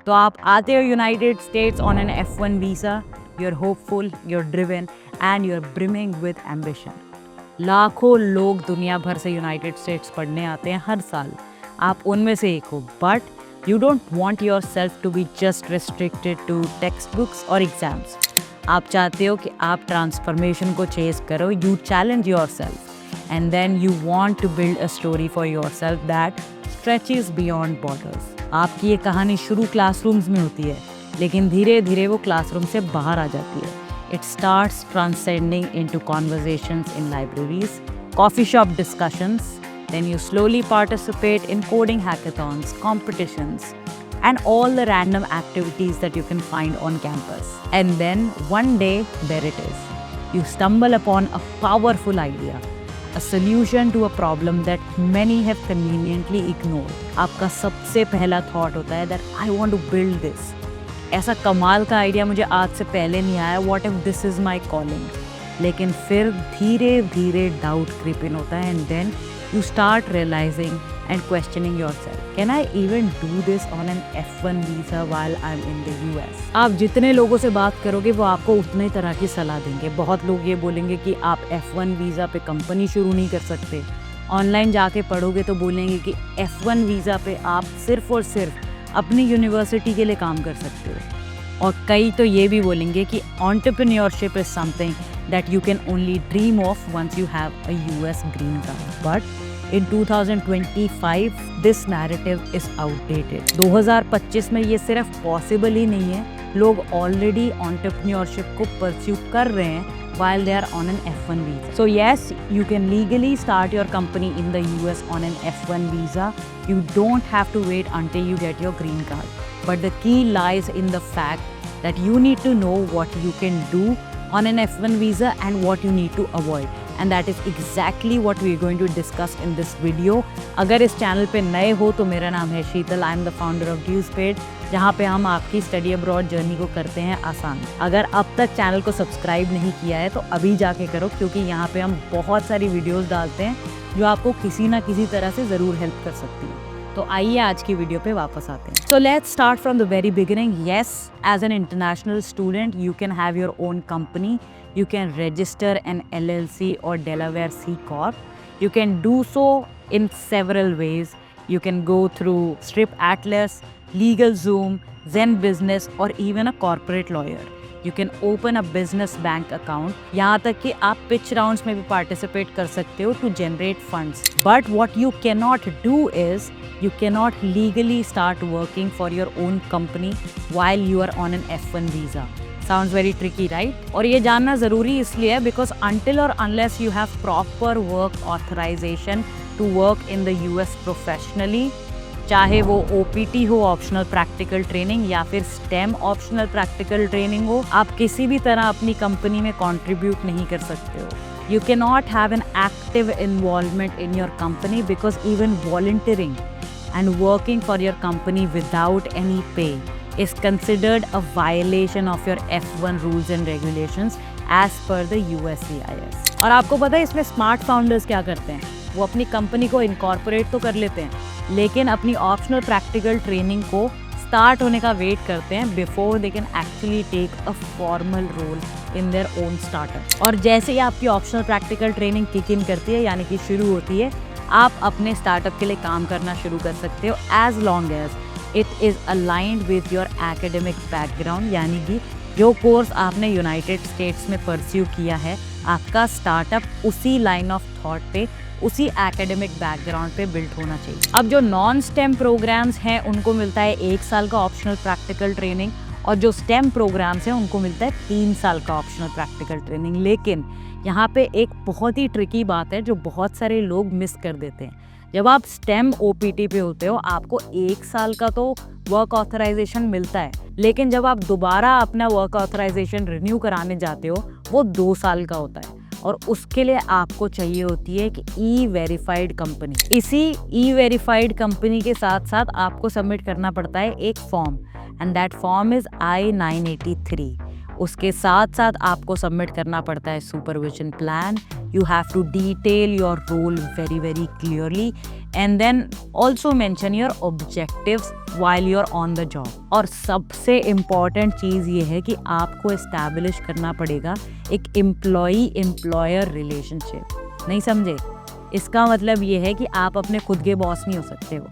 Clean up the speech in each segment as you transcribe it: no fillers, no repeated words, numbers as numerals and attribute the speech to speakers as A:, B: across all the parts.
A: तो आप आते हो United States on an F1 visa, you are hopeful, you are driven and you are brimming with ambition. लाखों लोग दुनिया भर से यूनाइटेड स्टेट्स पढ़ने आते हैं हर साल, आप उनमें से एक हो, but you don't want yourself to be just restricted to textbooks और एग्जाम्स। आप चाहते हो कि आप ट्रांसफॉर्मेशन को चेज करो, you challenge yourself and then you want to build a story for yourself that stretches beyond borders. आपकी ये कहानी शुरू क्लासरूम्स में होती है, लेकिन धीरे धीरे वो क्लासरूम से बाहर आ जाती है। It starts transcending into conversations in libraries, coffee shop discussions, then you slowly participate in coding hackathons, competitions, and all the random activities that you can find on campus. And then one day, there it is. You stumble upon a powerful idea, a solution to a problem that many have conveniently ignored. आपका सबसे पहला thought होता है that I want to build this. ऐसा कमाल का idea मुझे आज से पहले नहीं आया, what if this is my calling. लेकिन फिर धीरे धीरे डाउट क्रीप इन होता है and then you start realizing and questioning yourself, can I even do this on an F1 visa while I am in the US। आप जितने लोगों से बात करोगे वो आपको उतने तरह की सलाह देंगे। बहुत लोग ये बोलेंगे कि आप F1 वीज़ा पे कंपनी शुरू नहीं कर सकते, ऑनलाइन जाके पढ़ोगे तो बोलेंगे कि F1 वीज़ा पे आप सिर्फ और सिर्फ अपनी यूनिवर्सिटी के लिए काम कर सकते हो। और कई तो ये भी बोलेंगे कि entrepreneurship is something that you can only dream of once you have a US green card. But in 2025 this narrative is outdated. 2025 में ये सिर्फ पॉसिबल ही नहीं है, लोग ऑलरेडी एंटरप्रेन्योरशिप को परस्यू कर रहे हैं while they are on an F1 visa. So yes, you can legally start your company in the US on an F1 visa. You don't have to wait until you get your green card. But the key lies in the fact that you need to know what you can do on an F1 visa and what you need to avoid. And that is exactly what we are going to discuss in this video. अगर इस channel पे नए हो तो मेरा नाम है Sheetal, I am the founder of ड्यूसपेड, जहाँ पे हम आपकी स्टडी अब्रॉड जर्नी को करते हैं आसान। अगर अब तक चैनल को सब्सक्राइब नहीं किया है तो अभी जाके करो, क्योंकि यहाँ पे हम बहुत सारी वीडियोस डालते हैं जो आपको किसी ना किसी तरह से ज़रूर हेल्प कर सकती है। तो आइए आज की वीडियो पे वापस आते हैं। So let's start from the very beginning. Yes, as an international student you can have your own company, you can register an LLC or Delaware C Corp. You can do so in several ways. You can go through Strip Atlas, LegalZoom, Zen Business, or even a corporate lawyer. You can open a business bank account. यहाँ तक कि आप pitch rounds में भी participate कर सकते हो to generate funds. But what you cannot do is you cannot legally start working for your own company while you are on an F1 visa. Sounds very tricky, right? और ये जानना ज़रूरी इसलिए है because until or unless you have proper work authorization to work in the US professionally, चाहे वो OPT हो, optional practical training, या फिर STEM ऑप्शनल प्रैक्टिकल ट्रेनिंग हो, आप किसी भी तरह अपनी कंपनी में कंट्रीब्यूट नहीं कर सकते हो। You cannot have an active involvement in your company because even volunteering and working for your company without any pay is considered a violation of your F1 rules and regulations as per the USCIS. और आपको पता है इसमें smart founders क्या करते हैं? वो अपनी कंपनी को इनकॉर्पोरेट तो कर लेते हैं, लेकिन अपनी ऑप्शनल प्रैक्टिकल ट्रेनिंग को स्टार्ट होने का वेट करते हैं before they can actually take a formal role in their own startup. और जैसे ही आपकी optional practical training kick in करती है, यानी कि शुरू होती है, आप अपने स्टार्टअप के लिए काम करना शुरू कर सकते हो as long as it is aligned with your academic background. यानी कि जो कोर्स आपने यूनाइटेड स्टेट्स में परस्यू किया है, आपका स्टार्टअप उसी लाइन ऑफ थॉट पे, उसी एकेडमिक बैकग्राउंड पे बिल्ड होना चाहिए। अब जो नॉन स्टेम प्रोग्राम्स हैं उनको मिलता है 1 साल का ऑप्शनल प्रैक्टिकल ट्रेनिंग, और जो स्टेम प्रोग्राम्स हैं उनको मिलता है 3 साल का ऑप्शनल प्रैक्टिकल ट्रेनिंग। लेकिन यहाँ पे एक बहुत ही ट्रिकी बात है जो बहुत सारे लोग मिस कर देते हैं। जब आप स्टेम OPT पे होते हो, आपको 1 साल का तो वर्क ऑथराइजेशन मिलता है, लेकिन जब आप दोबारा अपना वर्क ऑथराइजेशन रिन्यू कराने जाते हो वो 2 साल का होता है, और उसके लिए आपको चाहिए होती है कि E-वेरीफाइड कंपनी। इसी E-वेरीफाइड कंपनी के साथ साथ आपको सबमिट करना पड़ता है एक form, and that form is I-983। उसके साथ साथ आपको सबमिट करना पड़ता है supervision plan. You have to detail your role very very clearly and then also mention your objectives while you're on the job. और सबसे important चीज़ ये है कि आपको establish करना पड़ेगा एक employee-employer relationship. नहीं समझे? इसका मतलब ये है कि आप अपने खुद के बॉस नहीं हो सकते हो.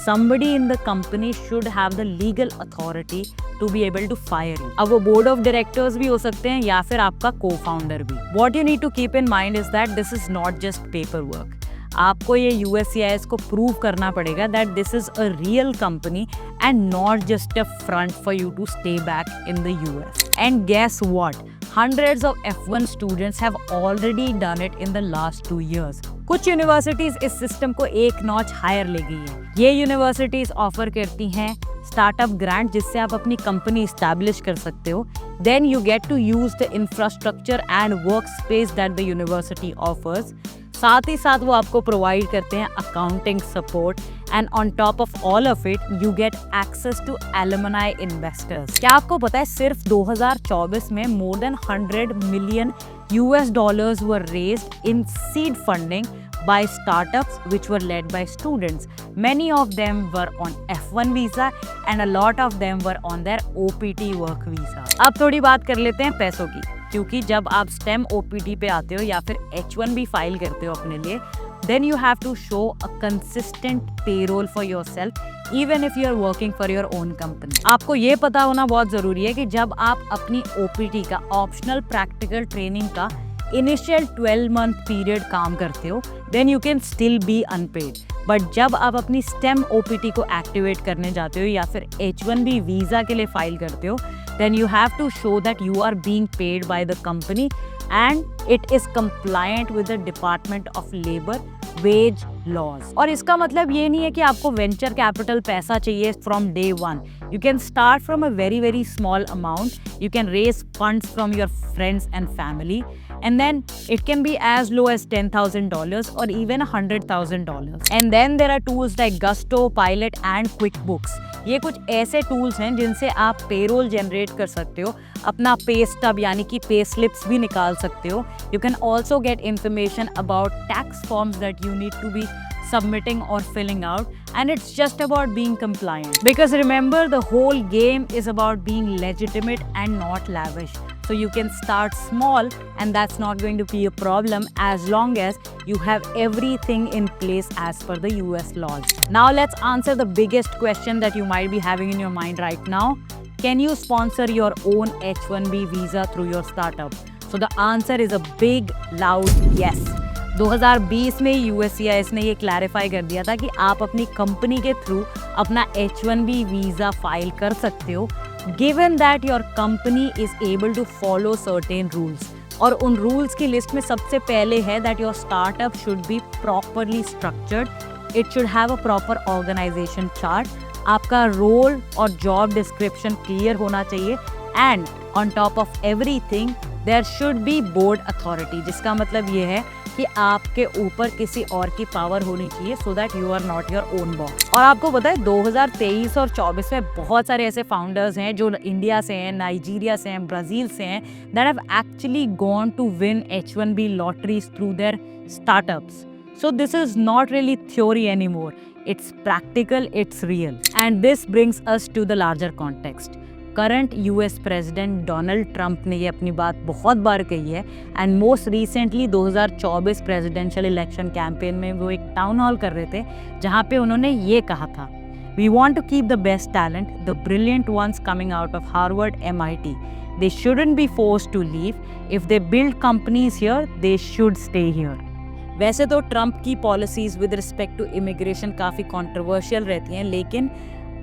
A: Somebody in the company should have the legal authority to be able to fire you. अब वो board of directors भी हो सकते हैं या फिर आपका co-founder भी. What you need to keep in mind is that this is not just paperwork. आपको ये USCIS को prove करना पड़ेगा that this is a real company and not just a front for you to stay back in the US. And guess what? Hundreds of F1 students have already done it in the last 2 years. कुछ universities इस system को एक notch higher ले गई है. ये universities offer करती हैं स्टार्टअप ग्रांट जिससे आप अपनी कंपनी इस्टेब्लिश कर सकते हो. Then you get to use the infrastructure and work space that the university offers. साथ ही साथ वो आपको प्रोवाइड करते हैं accounting support and on top of all of it you get access to alumni investors. क्या आपको पता है सिर्फ 2024 में more than $100 million were raised in seed funding by startups which were led by students. Many of them were on F1 visa and a lot of them were on their OPT work visa. अब थोड़ी बात कर लेते हैं पैसों की, क्योंकि जब आप STEM OPT पे आते हो या फिर H1B फाइल करते हो अपने लिए, then you have to show a consistent payroll for yourself even if you are working for your own company. आपको ये पता होना बहुत ज़रूरी है कि जब आप अपनी OPT का ऑप्शनल प्रैक्टिकल ट्रेनिंग का इनिशियल 12-month पीरियड काम करते हो, then you can still be unpaid. But जब आप अपनी STEM OPT को एक्टिवेट करने जाते हो या फिर H1B वीज़ा के लिए फाइल करते हो, then you have to show that you are being paid by the company and it is compliant with the Department of Labor wage laws. और इसका मतलब ये नहीं है कि आपको वेंचर कैपिटल पैसा चाहिए from day one. You can start from a very small amount. You can raise funds from your friends and family, and then it can be as low as $10,000 or even $100,000. And then there are tools like Gusto, Pilot and QuickBooks. ये कुछ ऐसे tools हैं जिनसे आप payroll generate कर सकते हो, अपना पे स्टब यानी कि पे स्लिप्स भी निकाल सकते हो. You can also get information about tax forms that you need to be submitting or filling out, and it's just about being compliant, because remember the whole game is about being legitimate and not lavish. So you can start small and that's not going to be a problem as long as you have everything in place as per the US laws. Now let's answer the biggest question that you might be having in your mind right now. Can you sponsor your own H1B visa through your startup? So the answer is a big loud yes. 2020 में USCIS ने ये clarify कर दिया था कि आप अपनी company के थ्रू अपना H1B वीज़ा फाइल कर सकते हो, given that your company is able to follow certain rules. और उन रूल्स की लिस्ट में सबसे पहले है that your startup should be properly structured, it should have a proper organisation chart, आपका रोल और जॉब डिस्क्रिप्शन क्लियर होना चाहिए, and on top of everything there should be board authority, जिसका मतलब ये है कि आपके ऊपर किसी और की पावर होनी चाहिए so that you are not your own boss. और आपको पता है 2023 और 24 में बहुत सारे ऐसे फाउंडर्स हैं जो इंडिया से हैं, नाइजीरिया से हैं, ब्राज़ील से हैं, that have actually gone to win H1B lotteries through their startups. So this is not really theory anymore. It's practical, it's real. And this brings us to the larger context. Current US president Donald Trump ने ये अपनी बात बहुत बार कही है, and most recently 2024 presidential election campaign में वो एक टाउन हॉल कर रहे थे जहाँ पे उन्होंने ये कहा था, we want to keep the best talent, the brilliant ones coming out of Harvard MIT. They shouldn't be forced to leave. If they build companies here they should stay here. वैसे तो ट्रंप की policies with respect to immigration काफ़ी controversial रहती हैं, लेकिन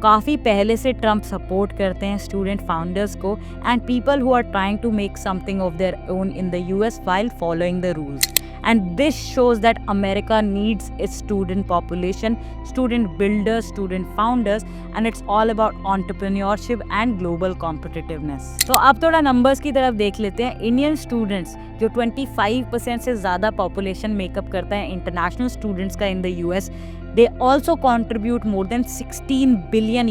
A: काफ़ी पहले से ट्रंप सपोर्ट करते हैं स्टूडेंट फाउंडर्स को and people who are trying to make something of their own in the US while following the rules. And this shows that America needs its student population, student builders, student founders, and it's all about entrepreneurship and global competitiveness. तो अब थोड़ा numbers की तरफ देख लेते हैं. Indian students जो 25% से ज़्यादा पॉपुलेशन मेकअप करता है इंटरनेशनल स्टूडेंट्स का इन the US, they also contribute more than $16 billion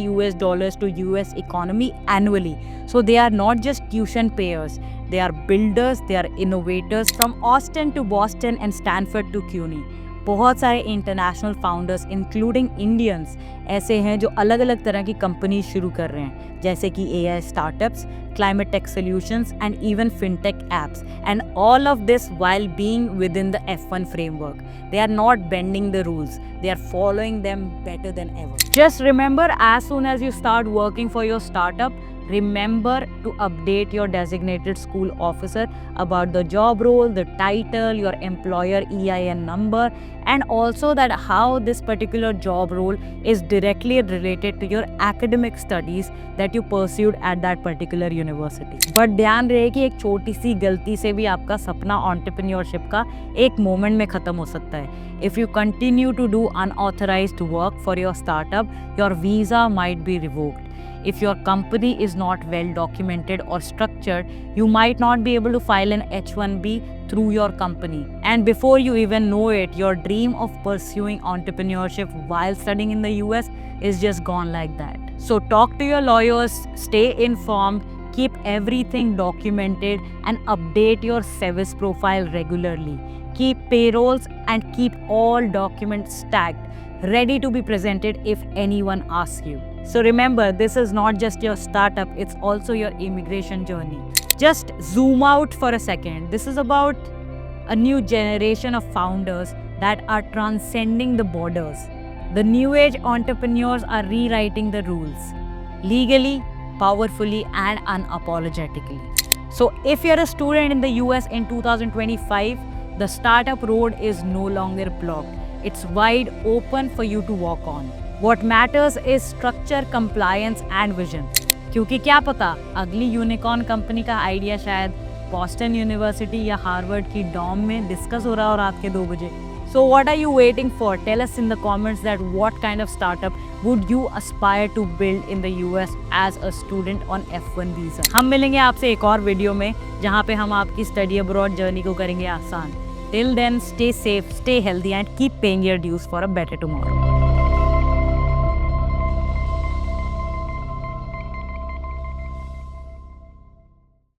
A: to US economy annually. So they are not just tuition payers, they are builders, they are innovators. From Austin to Boston and Stanford to CUNY, बहुत सारे international founders including Indians ऐसे हैं जो अलग अलग तरह की company शुरू कर रहे हैं, जैसे कि AI startups, climate tech solutions and even fintech apps, and all of this while being within the F1 framework. They are not bending the rules, they are following them better than ever. Just remember, as soon as you start working for your startup, remember to update your designated school officer about the job role, the title, your employer EIN number, and also that how this particular job role is directly related to your academic studies that you pursued at that particular university. But ध्यान रहे कि एक छोटी सी गलती से भी आपका सपना entrepreneurship का एक मोमेंट में ख़त्म हो सकता है. If you continue to do unauthorized work for your startup, your visa might be revoked. If your company is not well documented or structured, you might not be able to file an H-1B through your company. And before you even know it, your dream of pursuing entrepreneurship while studying in the US is just gone like that. So talk to your lawyers, stay informed, keep everything documented, and update your service profile regularly. Keep payrolls and keep all documents tagged, ready to be presented if anyone asks you. So remember, this is not just your startup, it's also your immigration journey. Just zoom out for a second. This is about a new generation of founders that are transcending the borders. The new age entrepreneurs are rewriting the rules legally, powerfully, and unapologetically. So if you're a student in the US in 2025, the startup road is no longer blocked. It's wide open for you to walk on. What matters is structure, compliance and vision. क्योंकि क्या पता अगली unicorn company का idea शायद Boston university या Harvard की Dom में discuss हो रहा हो रात के 2 बजे. So what are you waiting for? Tell us in the comments that what kind of startup would you aspire to build in the US as a student on F1 visa. हम मिलेंगे आपसे एक और वीडियो में जहाँ पे हम आपकी स्टडी अब्रॉड जर्नी को करेंगे आसान. Till then, stay safe, stay healthy and keep paying your dues for a better tomorrow.